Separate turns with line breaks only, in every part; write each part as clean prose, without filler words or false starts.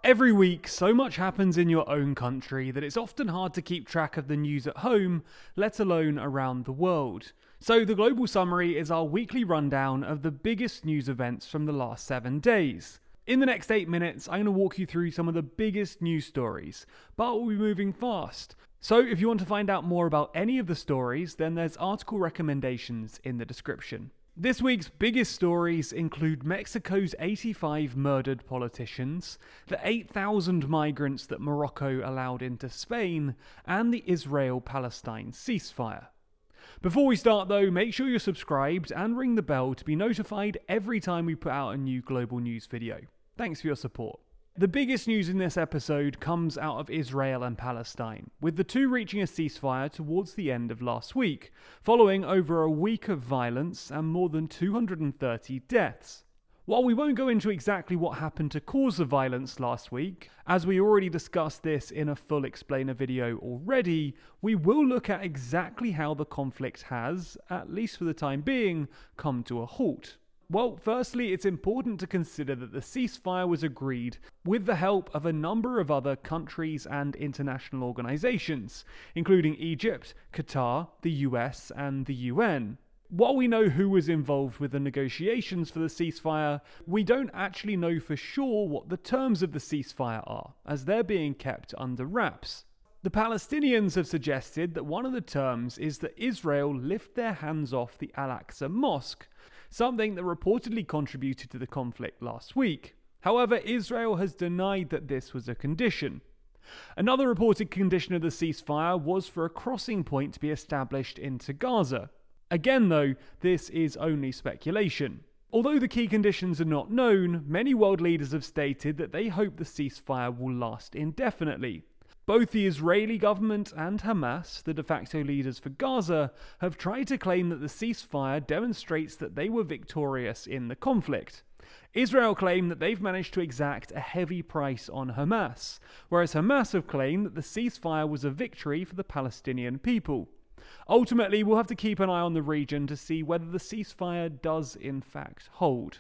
Every week, so much happens in your own country that it's often hard to keep track of the news at home, let alone around the world. So the Global Summary is our weekly rundown of the biggest news events from the last 7 days. In the next 8 minutes, I'm going to walk you through some of the biggest news stories, but we'll be moving fast. So if you want to find out more about any of the stories, then there's article recommendations in the description. This week's biggest stories include Mexico's 85 murdered politicians, the 8,000 migrants that Morocco allowed into Spain, and the Israel-Palestine Ceasefire. Before we start though, make sure you're subscribed and ring the bell to be notified every time we put out a new global news video. Thanks for your support. The biggest news in this episode comes out of Israel and Palestine, with the two reaching a ceasefire towards the end of last week, following over a week of violence and more than 230 deaths. While we won't go into exactly what happened to cause the violence last week, as we already discussed this in a full explainer video already, we will look at exactly how the conflict has, at least for the time being, come to a halt. Well, firstly, it's important to consider that the ceasefire was agreed with the help of a number of other countries and international organisations, including Egypt, Qatar, the US, and the UN. While we know who was involved with the negotiations for the ceasefire, we don't actually know for sure what the terms of the ceasefire are, as they're being kept under wraps. The Palestinians have suggested that one of the terms is that Israel lift their hands off the Al-Aqsa Mosque, something that reportedly contributed to the conflict last week. However, Israel has denied that this was a condition. Another reported condition of the ceasefire was for a crossing point to be established into Gaza. Again though, this is only speculation. Although the key conditions are not known, many world leaders have stated that they hope the ceasefire will last indefinitely. Both the Israeli government and Hamas, the de facto leaders for Gaza, have tried to claim that the ceasefire demonstrates that they were victorious in the conflict. Israel claim that they've managed to exact a heavy price on Hamas, whereas Hamas have claimed that the ceasefire was a victory for the Palestinian people. Ultimately, we'll have to keep an eye on the region to see whether the ceasefire does in fact hold.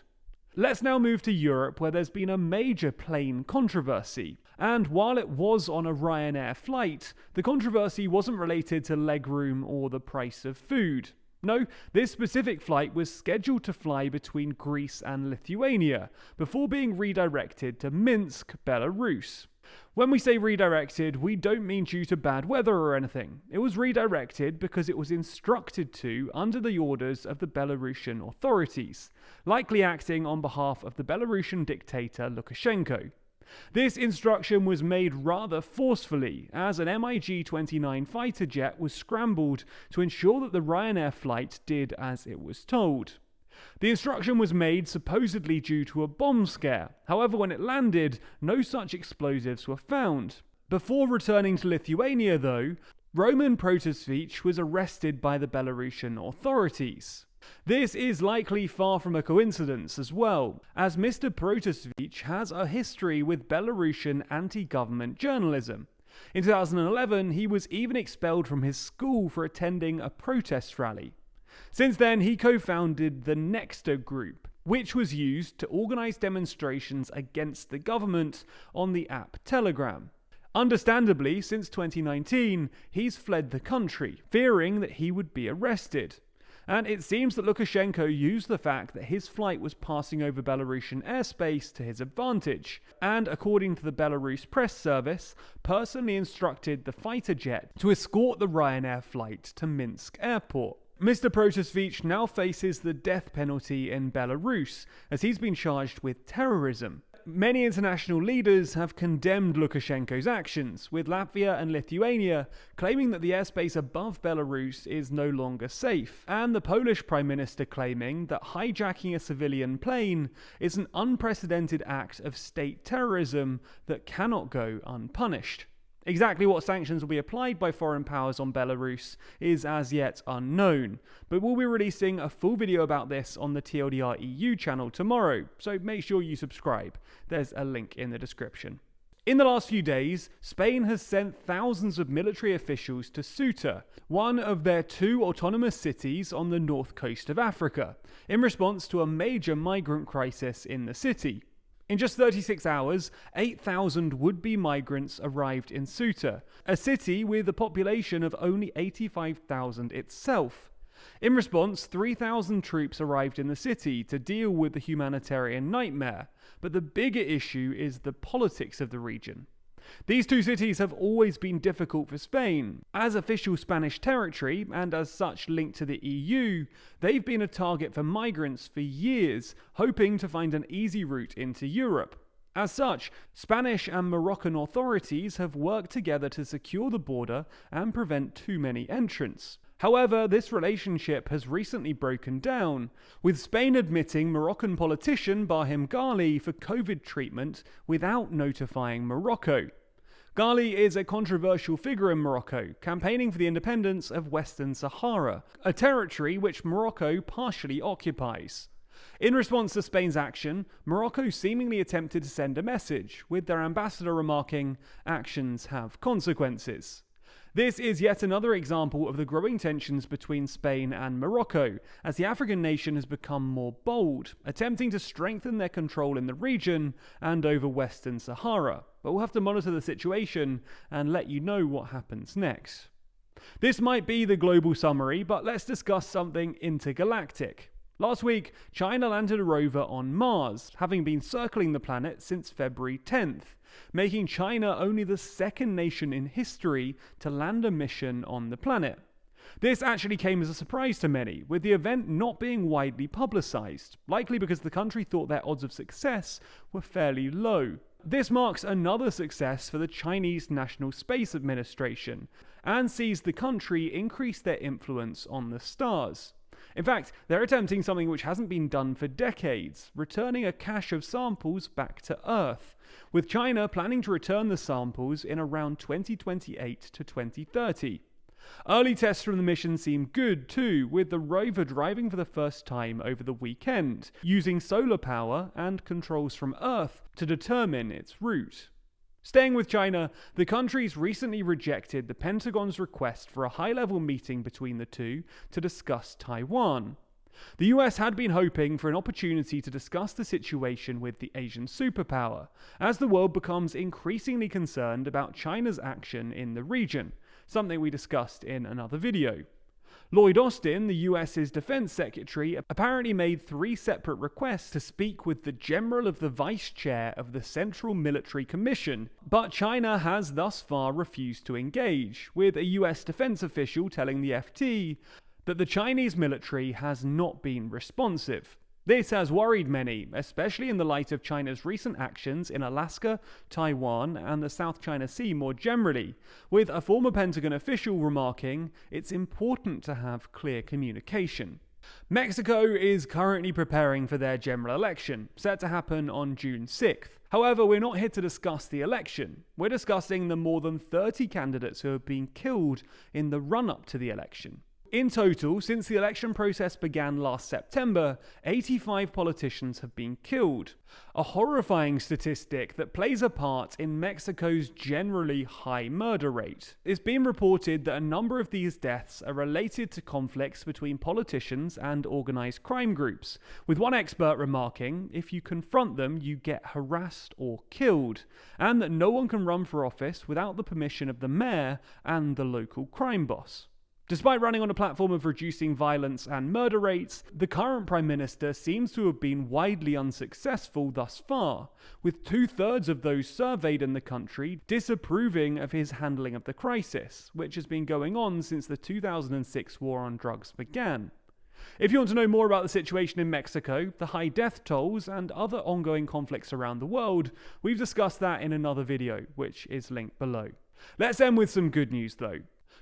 Let's now move to Europe, where there's been a major plane controversy. And while it was on a Ryanair flight, the controversy wasn't related to legroom or the price of food. No, this specific flight was scheduled to fly between Greece and Lithuania, before being redirected to Minsk, Belarus. When we say redirected, we don't mean due to bad weather or anything. It was redirected because it was instructed to under the orders of the Belarusian authorities, likely acting on behalf of the Belarusian dictator Lukashenko. This instruction was made rather forcefully, as an MiG-29 fighter jet was scrambled to ensure that the Ryanair flight did as it was told. The instruction was made supposedly due to a bomb scare. However, when it landed, no such explosives were found. Before returning to Lithuania, though, Roman Protasevich was arrested by the Belarusian authorities. This is likely far from a coincidence as well, as Mr. Protasevich has a history with Belarusian anti-government journalism. In 2011, he was even expelled from his school for attending a protest rally. Since then, he co-founded the Nexta group, which was used to organise demonstrations against the government on the app Telegram. Understandably, since 2019, he's fled the country, fearing that he would be arrested. And it seems that Lukashenko used the fact that his flight was passing over Belarusian airspace to his advantage, and according to the Belarus press service, personally instructed the fighter jet to escort the Ryanair flight to Minsk airport. Mr. Protasevich now faces the death penalty in Belarus, as he's been charged with terrorism. Many international leaders have condemned Lukashenko's actions, with Latvia and Lithuania claiming that the airspace above Belarus is no longer safe, and the Polish Prime Minister claiming that hijacking a civilian plane is an unprecedented act of state terrorism that cannot go unpunished. Exactly what sanctions will be applied by foreign powers on Belarus is as yet unknown, but we'll be releasing a full video about this on the TLDR EU channel tomorrow, so make sure you subscribe. There's a link in the description. In the last few days, Spain has sent thousands of military officials to Ceuta, one of their 2 autonomous cities on the north coast of Africa, in response to a major migrant crisis in the city. In just 36 hours, 8,000 would-be migrants arrived in Ceuta, a city with a population of only 85,000 itself. In response, 3,000 troops arrived in the city to deal with the humanitarian nightmare, but the bigger issue is the politics of the region. These two cities have always been difficult for Spain. As official Spanish territory, and as such linked to the EU, they've been a target for migrants for years, hoping to find an easy route into Europe. As such, Spanish and Moroccan authorities have worked together to secure the border and prevent too many entrants. However, this relationship has recently broken down, with Spain admitting Moroccan politician Brahim Ghali for COVID treatment without notifying Morocco. Ghali is a controversial figure in Morocco, campaigning for the independence of Western Sahara, a territory which Morocco partially occupies. In response to Spain's action, Morocco seemingly attempted to send a message, with their ambassador remarking, "Actions have consequences." This is yet another example of the growing tensions between Spain and Morocco, as the African nation has become more bold, attempting to strengthen their control in the region and over Western Sahara. But we'll have to monitor the situation and let you know what happens next. This might be the global summary, but let's discuss something intergalactic. Last week, China landed a rover on Mars, having been circling the planet since February 10th, making China only the second nation in history to land a mission on the planet. This actually came as a surprise to many, with the event not being widely publicized, likely because the country thought their odds of success were fairly low. This marks another success for the Chinese National Space Administration, and sees the country increase their influence on the stars. In fact, they're attempting something which hasn't been done for decades, returning a cache of samples back to Earth, with China planning to return the samples in around 2028 to 2030. Early tests from the mission seem good too, with the rover driving for the first time over the weekend, using solar power and controls from Earth to determine its route. Staying with China, the country's recently rejected the Pentagon's request for a high-level meeting between the two to discuss Taiwan. The US had been hoping for an opportunity to discuss the situation with the Asian superpower, as the world becomes increasingly concerned about China's action in the region, something we discussed in another video. Lloyd Austin, the US's defense secretary, apparently made 3 separate requests to speak with the general of the vice chair of the Central Military Commission, but China has thus far refused to engage, with a US defense official telling the FT that the Chinese military has not been responsive. This has worried many, especially in the light of China's recent actions in Alaska, Taiwan, and the South China Sea more generally, with a former Pentagon official remarking, "It's important to have clear communication." Mexico is currently preparing for their general election, set to happen on June 6th. However, we're not here to discuss the election. We're discussing the more than 30 candidates who have been killed in the run-up to the election. In total, since the election process began last September, 85 politicians have been killed. A horrifying statistic that plays a part in Mexico's generally high murder rate. It's been reported that a number of these deaths are related to conflicts between politicians and organized crime groups, with one expert remarking, if you confront them, you get harassed or killed, and that no one can run for office without the permission of the mayor and the local crime boss. Despite running on a platform of reducing violence and murder rates, the current Prime Minister seems to have been widely unsuccessful thus far, with 2/3 of those surveyed in the country disapproving of his handling of the crisis, which has been going on since the 2006 war on drugs began. If you want to know more about the situation in Mexico, the high death tolls, and other ongoing conflicts around the world, we've discussed that in another video, which is linked below. Let's end with some good news though.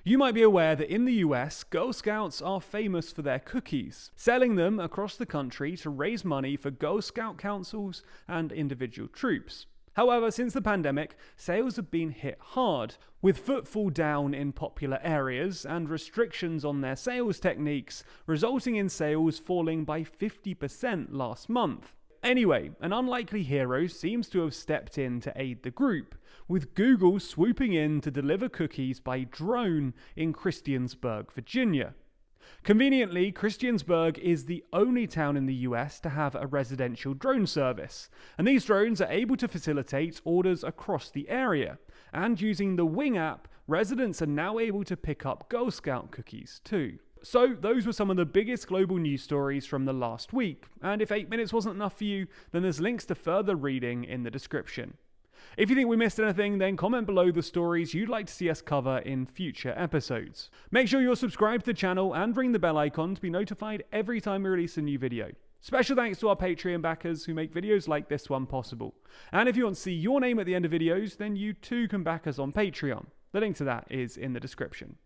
You might be aware that in the US, Girl Scouts are famous for their cookies, selling them across the country to raise money for Girl Scout councils and individual troops. However, since the pandemic, sales have been hit hard, with footfall down in popular areas and restrictions on their sales techniques, resulting in sales falling by 50% last month. Anyway, an unlikely hero seems to have stepped in to aid the group, with Google swooping in to deliver cookies by drone in Christiansburg, Virginia. Conveniently, Christiansburg is the only town in the US to have a residential drone service, and these drones are able to facilitate orders across the area. And using the Wing app, residents are now able to pick up Girl Scout cookies too. So those were some of the biggest global news stories from the last week, and if 8 minutes wasn't enough for you, then there's links to further reading in the description. If you think we missed anything, then comment below the stories you'd like to see us cover in future episodes. Make sure you're subscribed to the channel and ring the bell icon to be notified every time we release a new video. Special thanks to our Patreon backers who make videos like this one possible. And if you want to see your name at the end of videos, then you too can back us on Patreon. The link to that is in the description.